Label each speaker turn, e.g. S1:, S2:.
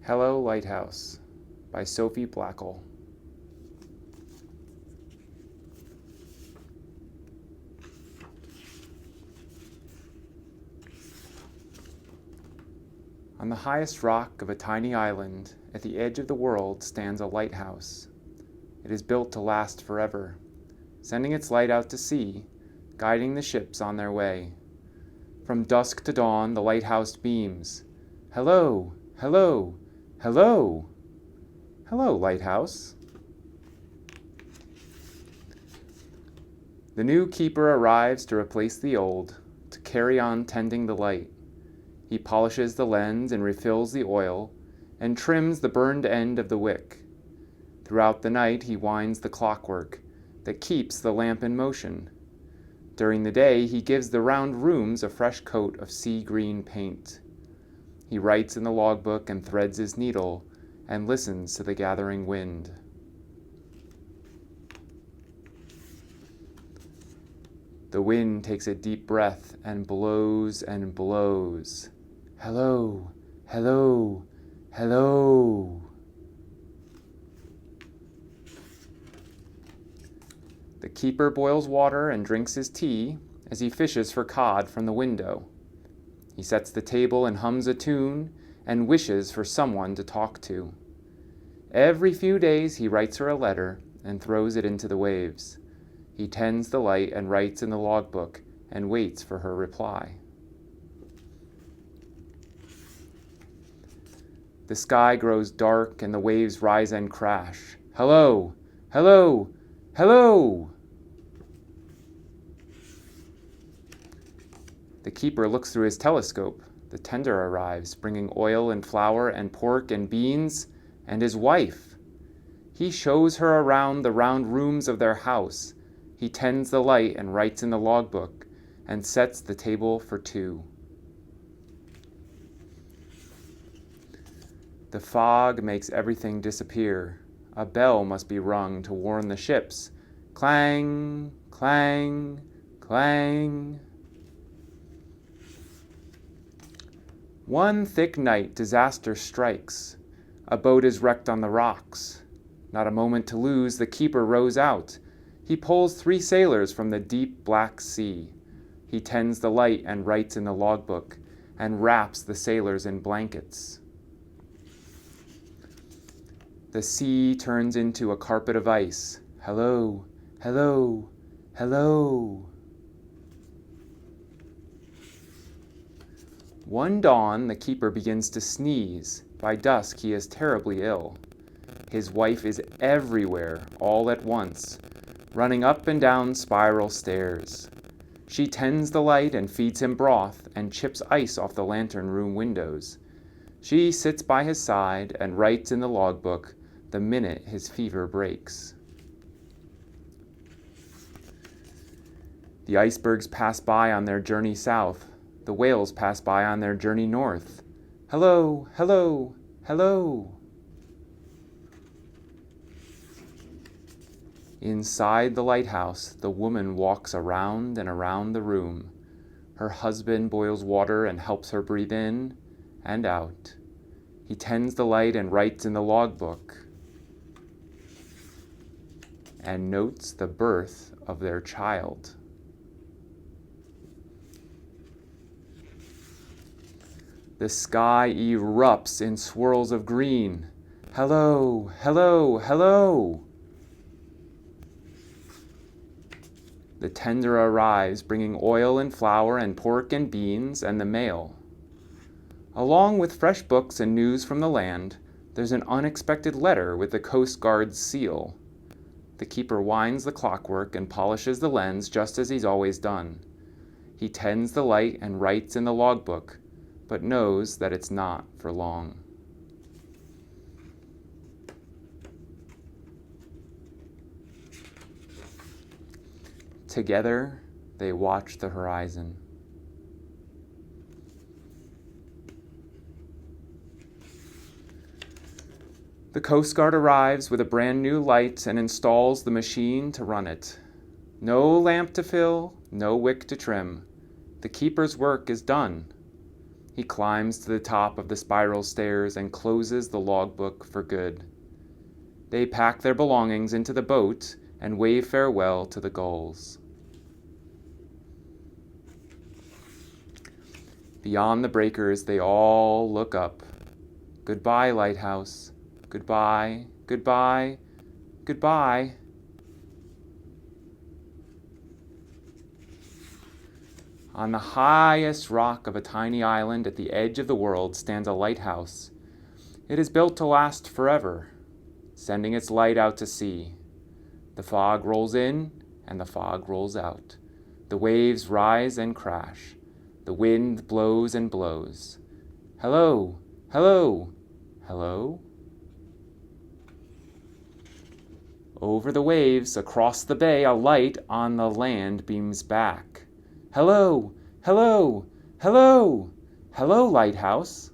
S1: Hello, Lighthouse by Sophie Blackall. On the highest rock of a tiny island at the edge of the world stands a lighthouse. It is built to last forever, sending its light out to sea, guiding the ships on their way. From dusk to dawn, the lighthouse beams. Hello, hello, hello. Hello, lighthouse. The new keeper arrives to replace the old, to carry on tending the light. He polishes the lens and refills the oil, and trims the burned end of the wick. Throughout the night he winds the clockwork that keeps the lamp in motion. During the day he gives the round rooms a fresh coat of sea green paint. He writes in the logbook and threads his needle, and listens to the gathering wind. The wind takes a deep breath and blows and blows. Hello, hello, hello. The keeper boils water and drinks his tea as he fishes for cod from the window. He sets the table and hums a tune and wishes for someone to talk to. Every few days he writes her a letter and throws it into the waves. He tends the light and writes in the logbook and waits for her reply. The sky grows dark and the waves rise and crash. Hello, hello, hello! The keeper looks through his telescope. The tender arrives, bringing oil and flour and pork and beans, and his wife. He shows her around the round rooms of their house. He tends the light and writes in the logbook, and sets the table for two. The fog makes everything disappear. A bell must be rung to warn the ships. Clang, clang, clang. One thick night, disaster strikes. A boat is wrecked on the rocks. Not a moment to lose, the keeper rows out. He pulls 3 sailors from the deep black sea. He tends the light and writes in the logbook, and wraps the sailors in blankets. The sea turns into a carpet of ice. Hello, hello, hello. One dawn, the keeper begins to sneeze. By dusk, he is terribly ill. His wife is everywhere, all at once, running up and down spiral stairs. She tends the light and feeds him broth and chips ice off the lantern room windows. She sits by his side and writes in the logbook the minute his fever breaks. The icebergs pass by on their journey south. The whales pass by on their journey north. Hello, hello, hello. Inside the lighthouse, the woman walks around and around the room. Her husband boils water and helps her breathe in and out. He tends the light and writes in the logbook and notes the birth of their child. The sky erupts in swirls of green. Hello, hello, hello. The tender arrives, bringing oil and flour and pork and beans and the mail. Along with fresh books and news from the land, there's an unexpected letter with the Coast Guard's seal. The keeper winds the clockwork and polishes the lens just as he's always done. He tends the light and writes in the logbook, but knows that it's not for long. Together, they watch the horizon. The Coast Guard arrives with a brand new light and installs the machine to run it. No lamp to fill, no wick to trim. The keeper's work is done. He climbs to the top of the spiral stairs and closes the logbook for good. They pack their belongings into the boat and wave farewell to the gulls. Beyond the breakers, they all look up. Goodbye, Lighthouse. Goodbye, goodbye, goodbye. On the highest rock of a tiny island at the edge of the world stands a lighthouse. It is built to last forever, sending its light out to sea. The fog rolls in and the fog rolls out. The waves rise and crash. The wind blows and blows. Hello, hello, hello. Over the waves, across the bay, a light on the land beams back. Hello, hello, hello, hello, Lighthouse.